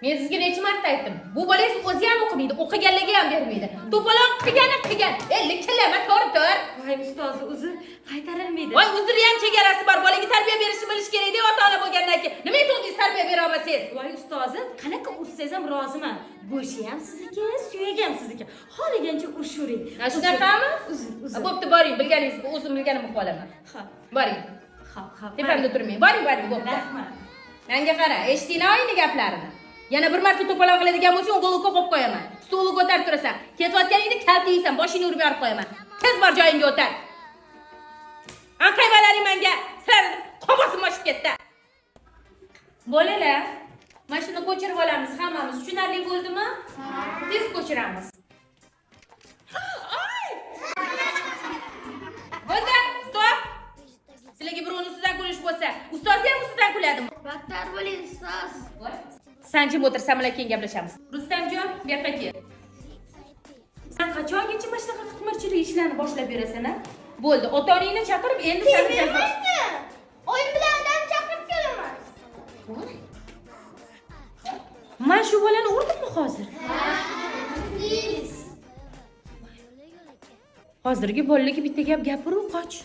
Men sizga necha marta aytdim. Bu bolangiz o'zi ham o'qimaydi, o'qiganligi ham bermaydi. To'polon qilgan. Likillama tur. Voy ustozi, uzr qaytarilmaydi. Voy uzrni ham chegarasi bor. Bolaga tarbiya berishni bilish kerak-da, ota-ona bo'lgandan keyin. Nimaga to'g'ringiz tarbiya bera olmasangiz? Voy ustozi, qanaqa ursangiz ham roziman. Go'shi ham sizniki, suyagi ham sizniki. Xohlagancha urishavering. Mana shunaqami? Uzr. Bo'pti, boring, bilganingiz, o'zim bilganimni qolaman. Xo'p. Boring. Xo'p. Tepamda turmang. Boring, bo'pti. Rahmat. Menga qara, eshitdinglar endi gaplarini. Yana bir marta to'polon qiladigan bo'lsang, o'g'ilga qo'yib qo'yaman. Stolga ko'tarib turasan. Ketayotganingda kalta yeysan, boshingni urib yorib qo'yaman. Tez bor joyingga o'tar. Anqaybalaring menga. Sizlar qo'mosim oshib ketdi. Bolalar, mashina ko'chirib olamiz hammamiz. Tushunarli bo'ldimi? Tez ko'chiramiz. Bo'ldi, stop. Sizlarga birovni ustidan kulish bo'lsa, ustoz ham ustidan kuladimi? Battar bo'ling ustoz. Sanjib o'tir, samlar keyin gaplashamiz. Rustamjon, bu yoqqa kel. Sen qachongacha mana shunaqa qitmirchilik ishlarni boshlab berasan, ha? Bo'ldi, ota-onangni chaqirib, endi seni jazo. Oyim bilan odam chaqirib kelaman. Men shu bolani urdimmi hozir? Hozirgi bolalarga bitta gap gapiruv qoch.